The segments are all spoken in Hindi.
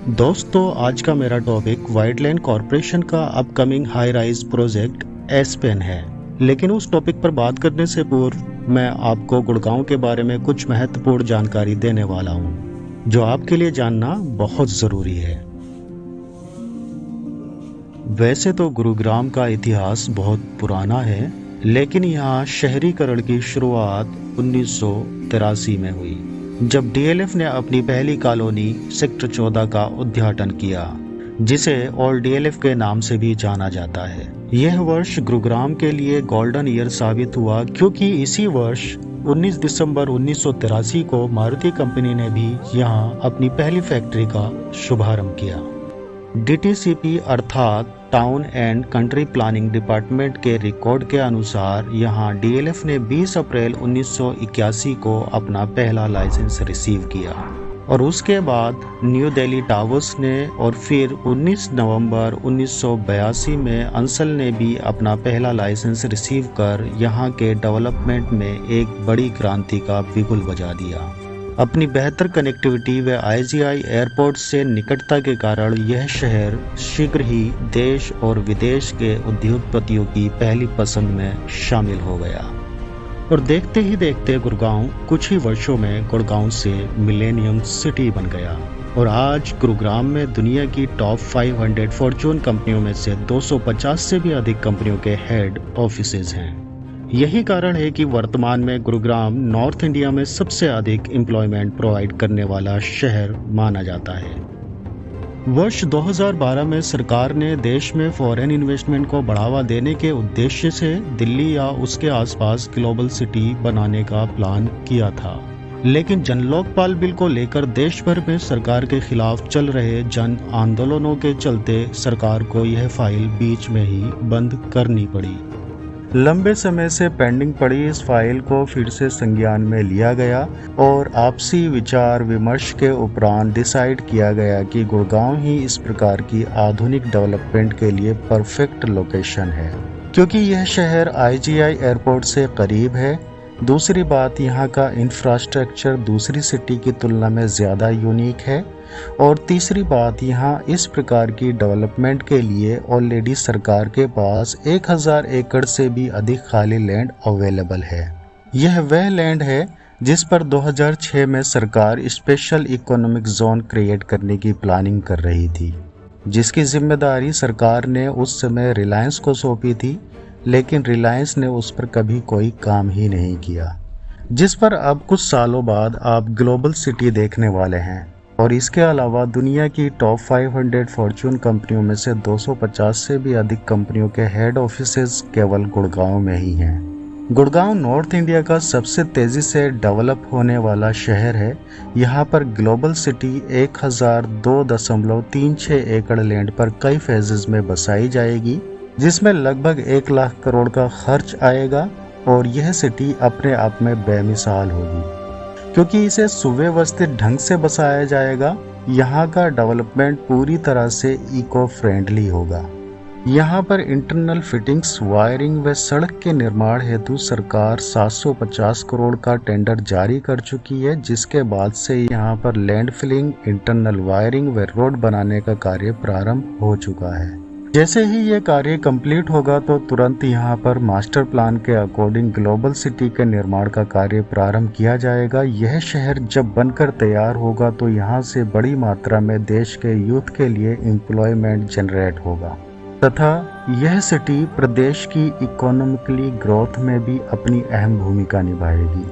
दोस्तों, आज का मेरा टॉपिक वाइडलाइन कॉरपोरेशन का upcoming high rise project Aspen है। लेकिन उस टॉपिक पर बात करने से पूर्व मैं आपको गुड़गांव के बारे में कुछ महत्वपूर्ण जानकारी देने वाला हूं, जो आपके लिए जानना बहुत ज़रूरी है। वैसे तो गुरुग्राम का इतिहास बहुत पुराना है, लेकिन यहाँ शहरीकरण की शुरुआत 1983 में हुई, जब डीएलएफ ने अपनी पहली कॉलोनी सेक्टर 14 का उद्घाटन किया, जिसे ओल्ड डीएलएफ के नाम से भी जाना जाता है। यह वर्ष गुरुग्राम के लिए गोल्डन ईयर साबित हुआ, क्योंकि इसी वर्ष 19 दिसंबर 1983 को मारुति कंपनी ने भी यहाँ अपनी पहली फैक्ट्री का शुभारंभ किया। डीटीसीपी अर्थात town and country planning department के रिकॉर्ड के अनुसार यहाँ डीएलएफ ने 20 अप्रैल 1981 को अपना पहला लाइसेंस रिसीव किया और उसके बाद न्यू दिल्ली टावर्स ने और फिर 19 नवंबर 1982 में अंसल ने भी अपना पहला लाइसेंस रिसीव कर यहाँ के डेवलपमेंट में एक बड़ी क्रांति का बिगुल बजा दिया। अपनी बेहतर कनेक्टिविटी व आईजीआई एयरपोर्ट से निकटता के कारण यह शहर शीघ्र ही देश और विदेश के उद्योगपतियों की पहली पसंद में शामिल हो गया और देखते ही देखते गुड़गांव कुछ ही वर्षों में गुड़गांव से मिलेनियम सिटी बन गया और आज गुरुग्राम में दुनिया की टॉप 500 फॉर्च्यून कंपनियों में से 250 से भी अधिक कंपनियों के हेड ऑफिसेज हैं। यही कारण है कि वर्तमान में गुरुग्राम नॉर्थ इंडिया में सबसे अधिक एम्प्लॉयमेंट प्रोवाइड करने वाला शहर माना जाता है। वर्ष 2012 में सरकार ने देश में फॉरेन इन्वेस्टमेंट को बढ़ावा देने के उद्देश्य से दिल्ली या उसके आसपास ग्लोबल सिटी बनाने का प्लान किया था, लेकिन जन लोकपाल बिल को लेकर देश भर में सरकार के खिलाफ चल रहे जन आंदोलनों के चलते सरकार को यह फाइल बीच में ही बंद करनी पड़ी। लंबे समय से पेंडिंग पड़ी इस फाइल को फिर से संज्ञान में लिया गया और आपसी विचार विमर्श के उपरांत डिसाइड किया गया कि गुड़गांव ही इस प्रकार की आधुनिक डेवलपमेंट के लिए परफेक्ट लोकेशन है, क्योंकि यह शहर आईजीआई एयरपोर्ट से करीब है। दूसरी बात, यहाँ का इंफ्रास्ट्रक्चर दूसरी सिटी की तुलना में ज़्यादा यूनिक है और तीसरी बात, यहाँ इस प्रकार की डेवलपमेंट के लिए ऑलरेडी सरकार के पास 1000 एकड़ से भी अधिक खाली लैंड अवेलेबल है। यह वह लैंड है जिस पर 2006 में सरकार स्पेशल इकोनॉमिक जोन क्रिएट करने की प्लानिंग कर रही थी, जिसकी जिम्मेदारी सरकार ने उस समय रिलायंस को सौंपी थी, लेकिन रिलायंस ने उस पर कभी कोई काम ही नहीं किया, जिस पर अब कुछ सालों बाद आप ग्लोबल सिटी देखने वाले हैं। और इसके अलावा दुनिया की टॉप 500 फॉर्च्यून कंपनियों में से 250 से भी अधिक कंपनियों के हेड ऑफिसेज केवल गुड़गांव में ही हैं। गुड़गांव नॉर्थ इंडिया का सबसे तेजी से डेवलप होने वाला शहर है। यहाँ पर ग्लोबल सिटी 1002.36 एकड़ लैंड पर कई फेजेस में बसाई जाएगी, जिसमें लगभग 1 लाख करोड़ का खर्च आएगा और यह सिटी अपने आप में बेमिसाल होगी, क्योंकि इसे सुव्यवस्थित ढंग से बसाया जाएगा। यहाँ का डेवलपमेंट पूरी तरह से इको फ्रेंडली होगा। यहाँ पर इंटरनल फिटिंग्स, वायरिंग व सड़क के निर्माण हेतु सरकार 750 करोड़ का टेंडर जारी कर चुकी है, जिसके बाद से यहाँ पर लैंड फिलिंग, इंटरनल वायरिंग व रोड बनाने का कार्य प्रारंभ हो चुका है। जैसे ही ये कार्य कंप्लीट होगा तो तुरंत यहाँ पर मास्टर प्लान के अकॉर्डिंग ग्लोबल सिटी के निर्माण का कार्य प्रारंभ किया जाएगा। यह शहर जब बनकर तैयार होगा तो यहाँ से बड़ी मात्रा में देश के यूथ के लिए एम्प्लॉयमेंट जनरेट होगा तथा यह सिटी प्रदेश की इकोनॉमिकली ग्रोथ में भी अपनी अहम भूमिका निभाएगी।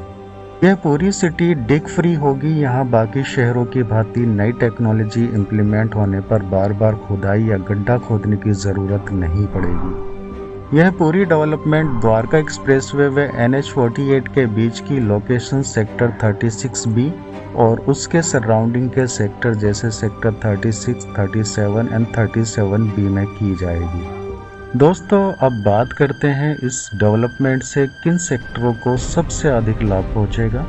यह पूरी सिटी डिग फ्री होगी। यहाँ बाकी शहरों की भांति नई टेक्नोलॉजी इम्प्लीमेंट होने पर बार बार खुदाई या गड्ढा खोदने की ज़रूरत नहीं पड़ेगी। यह पूरी डेवलपमेंट द्वारका एक्सप्रेसवे व NH48 के बीच की लोकेशन सेक्टर 36B और उसके सराउंडिंग के सेक्टर जैसे सेक्टर 36, 37 एंड 37B में की जाएगी। दोस्तों, अब बात करते हैं इस डेवलपमेंट से किन सेक्टरों को सबसे अधिक लाभ पहुंचेगा।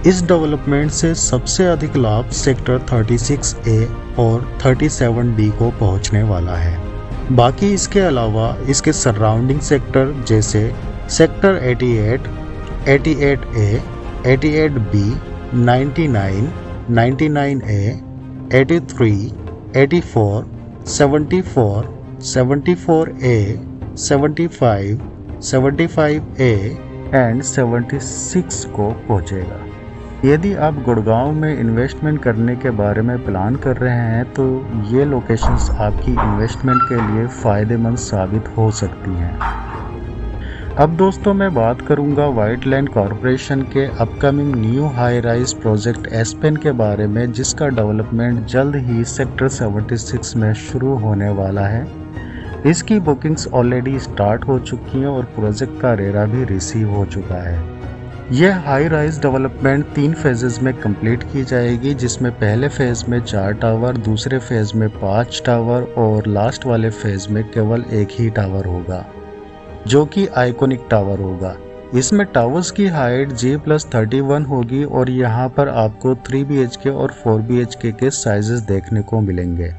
इस डेवलपमेंट से सबसे अधिक लाभ सेक्टर 36A और 37B को पहुंचने वाला है। बाकी इसके अलावा इसके सराउंडिंग सेक्टर जैसे sector 88, 88A, 88B, 99, 99A, 83, 84, 74, 74A, 75, 75A and 76 को पहुंचेगा। यदि आप गुड़गांव में इन्वेस्टमेंट करने के बारे में प्लान कर रहे हैं तो ये लोकेशंस आपकी इन्वेस्टमेंट के लिए फ़ायदेमंद साबित हो सकती हैं। अब दोस्तों मैं बात करूंगा व्हाइट लैंड कॉरपोरेशन के upcoming new high rise project aspen के बारे में, जिसका डेवलपमेंट जल्द ही सेक्टर 76 में शुरू होने वाला है। इसकी बुकिंग्स ऑलरेडी स्टार्ट हो चुकी हैं और प्रोजेक्ट का रेरा भी रिसीव हो चुका है। यह हाई राइज डेवलपमेंट 3 फेजेस में कंप्लीट की जाएगी, जिसमें पहले फेज़ में 4 टावर, दूसरे फेज़ में 5 टावर और लास्ट वाले फेज़ में केवल एक ही टावर होगा, जो कि आइकॉनिक टावर होगा। इसमें टावर्स की हाइट G+31 होगी और यहाँ पर आपको 3 BHK और 4 BHK के साइजेस देखने को मिलेंगे।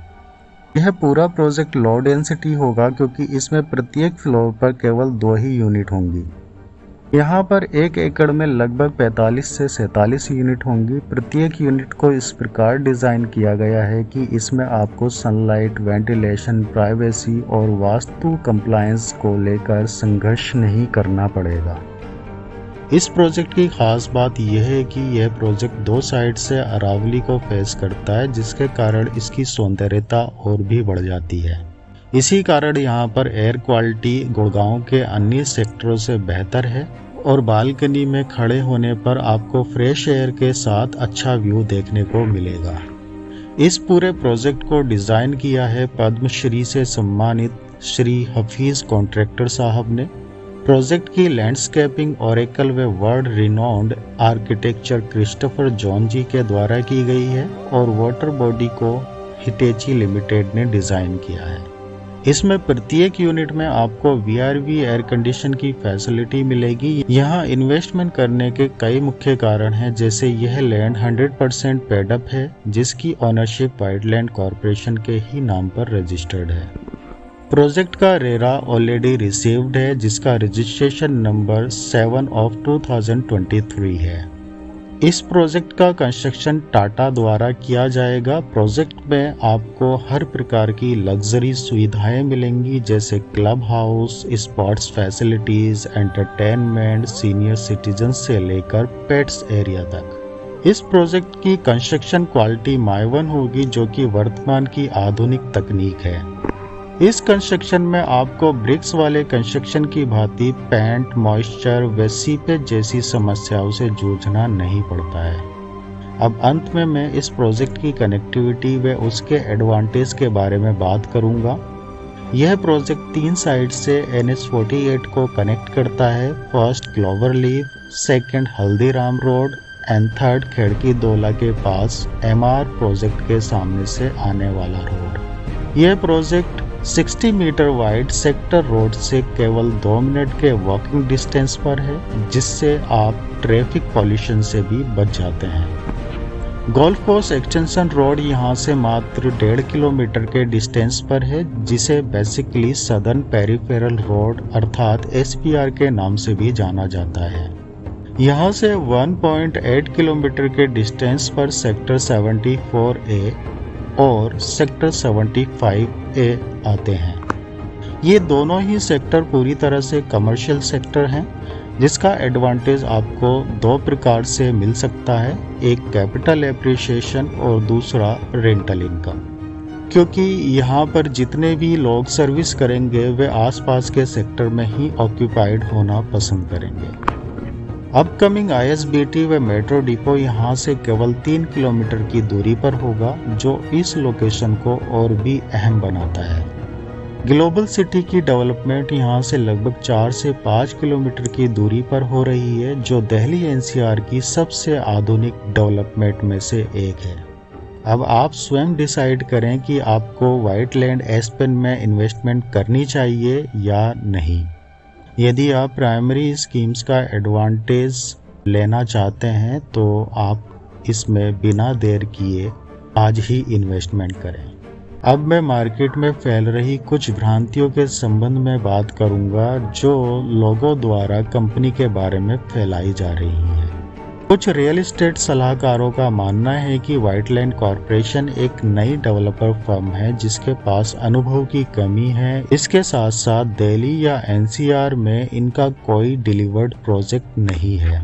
यह पूरा प्रोजेक्ट लो डेंसिटी होगा क्योंकि इसमें प्रत्येक फ्लोर पर केवल 2 ही यूनिट होंगी। यहाँ पर 1 एकड़ में लगभग 45 से 47 यूनिट होंगी। प्रत्येक यूनिट को इस प्रकार डिज़ाइन किया गया है कि इसमें आपको सनलाइट, वेंटिलेशन, प्राइवेसी और वास्तु कंप्लायंस को लेकर संघर्ष नहीं करना पड़ेगा। इस प्रोजेक्ट की खास बात यह है कि यह प्रोजेक्ट 2 साइड से अरावली को फेस करता है, जिसके कारण इसकी सौंदर्यता और भी बढ़ जाती है। इसी कारण यहाँ पर एयर क्वालिटी गुड़गांव के अन्य सेक्टरों से बेहतर है और बालकनी में खड़े होने पर आपको फ्रेश एयर के साथ अच्छा व्यू देखने को मिलेगा। इस पूरे प्रोजेक्ट को डिज़ाइन किया है पद्मश्री से सम्मानित श्री हफीज़ कॉन्ट्रैक्टर साहब ने। प्रोजेक्ट की लैंडस्केपिंग ओरेकल व world renowned architecture Christopher John ji के द्वारा की गई है और वाटर बॉडी को हिटेची लिमिटेड ने डिज़ाइन किया है। इसमें प्रत्येक यूनिट में आपको VRV एयर कंडीशन की फैसिलिटी मिलेगी। यहाँ इन्वेस्टमेंट करने के कई मुख्य कारण हैं, जैसे यह लैंड 100% पेड अप है, जिसकी ओनरशिप व्हाइट लैंड कॉरपोरेशन के ही नाम पर रजिस्टर्ड है। प्रोजेक्ट का रेरा ऑलरेडी रिसीव्ड है, जिसका रजिस्ट्रेशन नंबर 7/2023 है। इस प्रोजेक्ट का कंस्ट्रक्शन टाटा द्वारा किया जाएगा। प्रोजेक्ट में आपको हर प्रकार की लग्जरी सुविधाएं मिलेंगी, जैसे club house, sports facilities, entertainment, senior citizen से लेकर पेट्स एरिया तक। इस प्रोजेक्ट की कंस्ट्रक्शन क्वालिटी माइवन होगी, जो कि वर्तमान की आधुनिक तकनीक है। इस कंस्ट्रक्शन में आपको ब्रिक्स वाले कंस्ट्रक्शन की भांति पेंट, मॉइस्चर व सीपेज जैसी समस्याओं से जूझना नहीं पड़ता है। अब अंत में मैं इस प्रोजेक्ट की कनेक्टिविटी व उसके एडवांटेज के बारे में बात करूंगा। यह प्रोजेक्ट 3 साइड से NH48 को कनेक्ट करता है। First clover leaf, second Haldiram road and third खिड़की दोला के पास MR प्रोजेक्ट के सामने से आने वाला रोड। यह project 60 meter wide sector road से केवल 2 मिनट के वॉकिंग डिस्टेंस पर है, जिससे आप ट्रैफिक पॉल्यूशन से भी बच जाते हैं। गोल्फ कोर्स एक्सटेंशन रोड यहाँ से मात्र 1.5 किलोमीटर के डिस्टेंस पर है, जिसे बेसिकली सदर्न पेरिफेरल रोड अर्थात SPR के नाम से भी जाना जाता है। यहाँ से 1.8 किलोमीटर के डिस्टेंस पर सेक्टर 74A और सेक्टर 75A आते हैं। ये दोनों ही सेक्टर पूरी तरह से कमर्शियल सेक्टर हैं, जिसका एडवांटेज आपको 2 प्रकार से मिल सकता है, एक कैपिटल एप्रिसिएशन और दूसरा रेंटल इनकम। क्योंकि यहाँ पर जितने भी लोग सर्विस करेंगे वे आसपास के सेक्टर में ही ऑक्यूपाइड होना पसंद करेंगे। अपकमिंग ISBT व मेट्रो डिपो यहाँ से केवल 3 किलोमीटर की दूरी पर होगा, जो इस लोकेशन को और भी अहम बनाता है। ग्लोबल सिटी की डेवलपमेंट यहाँ से लगभग 4 से 5 किलोमीटर की दूरी पर हो रही है, जो दिल्ली NCR की सबसे आधुनिक डेवलपमेंट में से एक है। अब आप स्वयं डिसाइड करें कि आपको व्हाइट लैंड एस्पेन में इन्वेस्टमेंट करनी चाहिए या नहीं। यदि आप प्राइमरी स्कीम्स का एडवांटेज लेना चाहते हैं तो आप इसमें बिना देर किए आज ही इन्वेस्टमेंट करें। अब मैं मार्केट में फैल रही कुछ भ्रांतियों के संबंध में बात करूंगा, जो लोगों द्वारा कंपनी के बारे में फैलाई जा रही हैं। कुछ रियल एस्टेट सलाहकारों का मानना है कि व्हाइटलैंड कॉरपोरेशन एक नई डेवलपर फर्म है जिसके पास अनुभव की कमी है। इसके साथ साथ दिल्ली या एनसीआर में इनका कोई डिलीवर्ड प्रोजेक्ट नहीं है।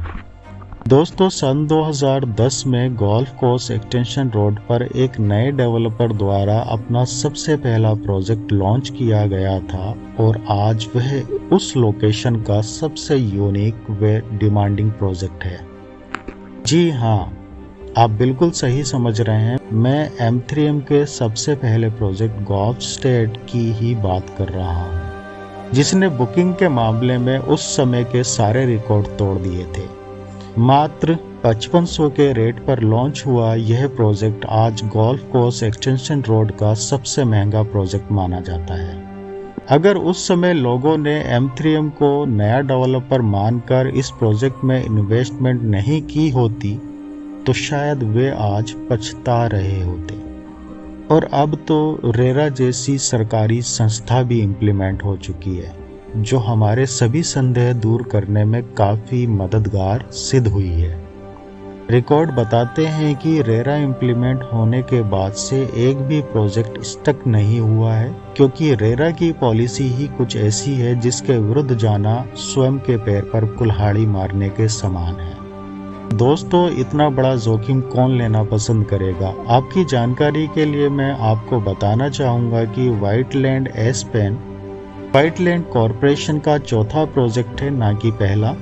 दोस्तों, सन 2010 में गोल्फ कोर्स एक्सटेंशन रोड पर एक नए डेवलपर द्वारा अपना सबसे पहला प्रोजेक्ट लॉन्च किया गया था और आज वह उस लोकेशन का सबसे यूनिक व डिमांडिंग प्रोजेक्ट है। जी हाँ, आप बिल्कुल सही समझ रहे हैं। मैं M3M के सबसे पहले प्रोजेक्ट गोल्फ स्टेट की ही बात कर रहा हूँ, जिसने बुकिंग के मामले में उस समय के सारे रिकॉर्ड तोड़ दिए थे। मात्र 5500 के रेट पर लॉन्च हुआ यह प्रोजेक्ट आज गोल्फ कोर्स एक्सटेंशन रोड का सबसे महंगा प्रोजेक्ट माना जाता है। अगर उस समय लोगों ने M3M को नया डेवलपर मानकर इस प्रोजेक्ट में इन्वेस्टमेंट नहीं की होती तो शायद वे आज पछता रहे होते। और अब तो रेरा जैसी सरकारी संस्था भी इम्प्लीमेंट हो चुकी है, जो हमारे सभी संदेह दूर करने में काफ़ी मददगार सिद्ध हुई है। रिकॉर्ड बताते हैं कि रेरा इम्प्लीमेंट होने के बाद से एक भी प्रोजेक्ट स्टक नहीं हुआ है, क्योंकि रेरा की पॉलिसी ही कुछ ऐसी है जिसके विरुद्ध जाना स्वयं के पैर पर कुल्हाड़ी मारने के समान है। दोस्तों, इतना बड़ा जोखिम कौन लेना पसंद करेगा? आपकी जानकारी के लिए मैं आपको बताना चाहूँगा कि व्हाइटलैंड एस्पेन व्हाइटलैंड कॉरपोरेशन का चौथा प्रोजेक्ट है, ना कि पहला।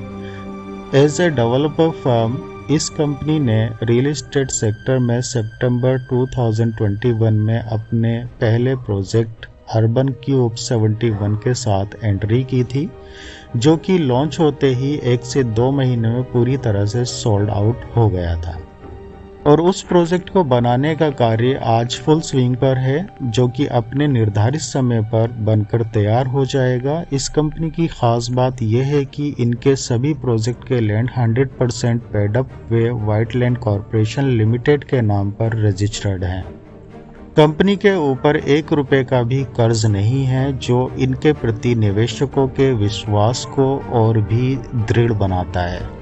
एज ए डेवलपर फर्म इस कंपनी ने रियल एस्टेट सेक्टर में सितंबर 2021 में अपने पहले प्रोजेक्ट अर्बन क्यूब 71 के साथ एंट्री की थी, जो कि लॉन्च होते ही 1 से 2 महीने में पूरी तरह से सोल्ड आउट हो गया था। और उस प्रोजेक्ट को बनाने का कार्य आज फुल स्विंग पर है, जो कि अपने निर्धारित समय पर बनकर तैयार हो जाएगा। इस कंपनी की खास बात यह है कि इनके सभी प्रोजेक्ट के लैंड 100% पेड अप वे व्हाइटलैंड कॉरपोरेशन लिमिटेड के नाम पर रजिस्टर्ड हैं। कंपनी के ऊपर 1 रुपए का भी कर्ज नहीं है, जो इनके प्रति निवेशकों के विश्वास को और भी दृढ़ बनाता है।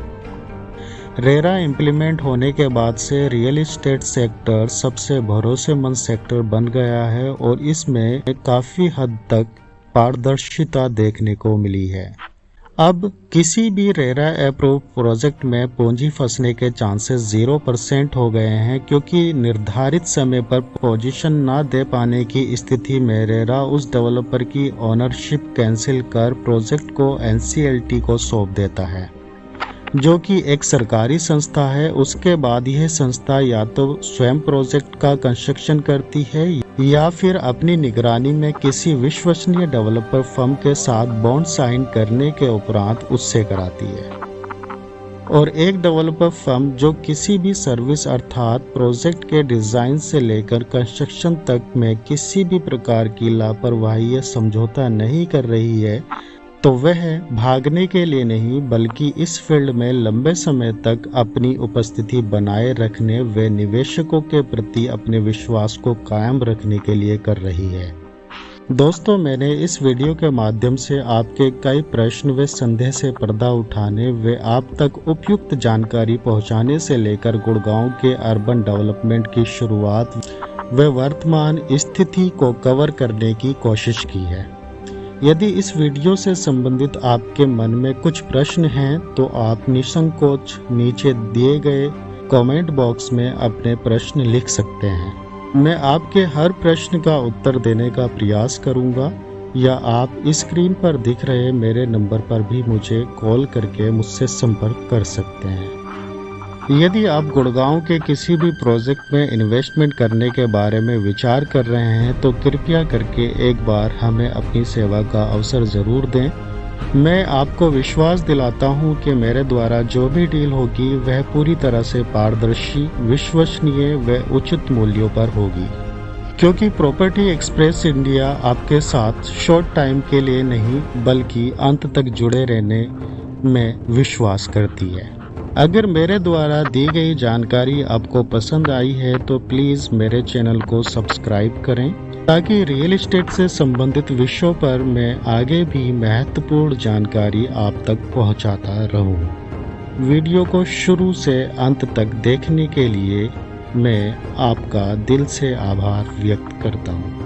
रेरा इम्प्लीमेंट होने के बाद से रियल एस्टेट सेक्टर सबसे भरोसेमंद सेक्टर बन गया है और इसमें काफ़ी हद तक पारदर्शिता देखने को मिली है। अब किसी भी रेरा अप्रूव प्रोजेक्ट में पूंजी फंसने के चांसेस 0% हो गए हैं, क्योंकि निर्धारित समय पर पोजीशन ना दे पाने की स्थिति में रेरा उस डेवलपर की ओनरशिप कैंसिल कर प्रोजेक्ट को NCLT को सौंप देता है, जो कि एक सरकारी संस्था है। उसके बाद यह संस्था या तो स्वयं प्रोजेक्ट का कंस्ट्रक्शन करती है या फिर अपनी निगरानी में किसी विश्वसनीय डेवलपर फर्म के साथ बॉन्ड साइन करने के उपरांत उससे कराती है। और एक डेवलपर फर्म जो किसी भी सर्विस अर्थात प्रोजेक्ट के डिज़ाइन से लेकर कंस्ट्रक्शन तक में किसी भी प्रकार की लापरवाही या समझौता नहीं कर रही है, तो वह भागने के लिए नहीं बल्कि इस फील्ड में लंबे समय तक अपनी उपस्थिति बनाए रखने व निवेशकों के प्रति अपने विश्वास को कायम रखने के लिए कर रही है। दोस्तों, मैंने इस वीडियो के माध्यम से आपके कई प्रश्न व संदेह से पर्दा उठाने व आप तक उपयुक्त जानकारी पहुंचाने से लेकर गुड़गांव के अर्बन डेवलपमेंट की शुरुआत व वर्तमान स्थिति को कवर करने की कोशिश की है। यदि इस वीडियो से संबंधित आपके मन में कुछ प्रश्न हैं तो आप निसंकोच नीचे दिए गए कमेंट बॉक्स में अपने प्रश्न लिख सकते हैं। मैं आपके हर प्रश्न का उत्तर देने का प्रयास करूंगा, या आप स्क्रीन पर दिख रहे मेरे नंबर पर भी मुझे कॉल करके मुझसे संपर्क कर सकते हैं। यदि आप गुड़गांव के किसी भी प्रोजेक्ट में इन्वेस्टमेंट करने के बारे में विचार कर रहे हैं तो कृपया करके एक बार हमें अपनी सेवा का अवसर ज़रूर दें। मैं आपको विश्वास दिलाता हूं कि मेरे द्वारा जो भी डील होगी वह पूरी तरह से पारदर्शी, विश्वसनीय व उचित मूल्यों पर होगी, क्योंकि प्रॉपर्टी एक्सप्रेस इंडिया आपके साथ शॉर्ट टाइम के लिए नहीं बल्कि अंत तक जुड़े रहने में विश्वास करती है। अगर मेरे द्वारा दी गई जानकारी आपको पसंद आई है तो प्लीज़ मेरे चैनल को सब्सक्राइब करें, ताकि रियल एस्टेट से संबंधित विषयों पर मैं आगे भी महत्वपूर्ण जानकारी आप तक पहुंचाता रहूं। वीडियो को शुरू से अंत तक देखने के लिए मैं आपका दिल से आभार व्यक्त करता हूँ।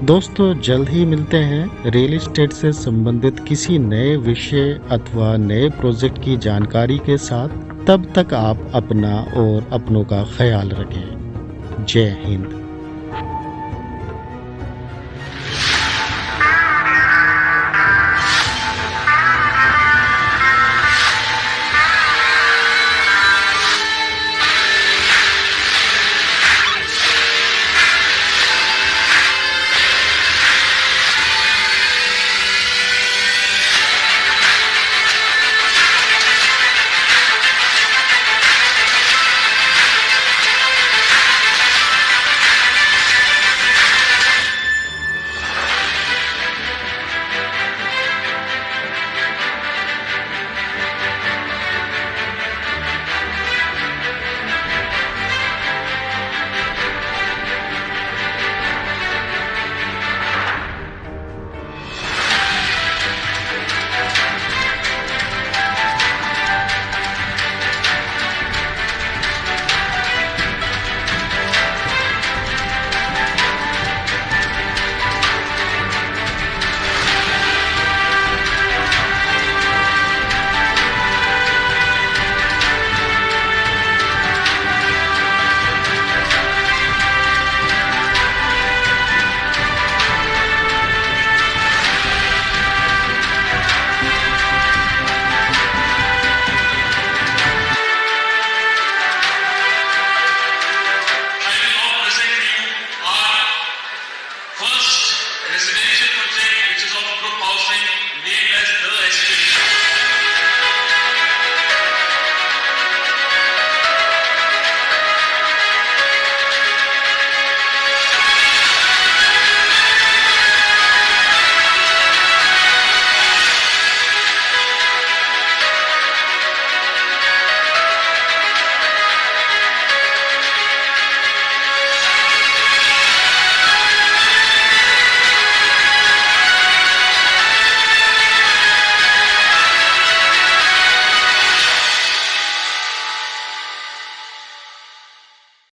दोस्तों, जल्द ही मिलते हैं रियल एस्टेट से संबंधित किसी नए विषय अथवा नए प्रोजेक्ट की जानकारी के साथ। तब तक आप अपना और अपनों का ख्याल रखें। जय हिंद।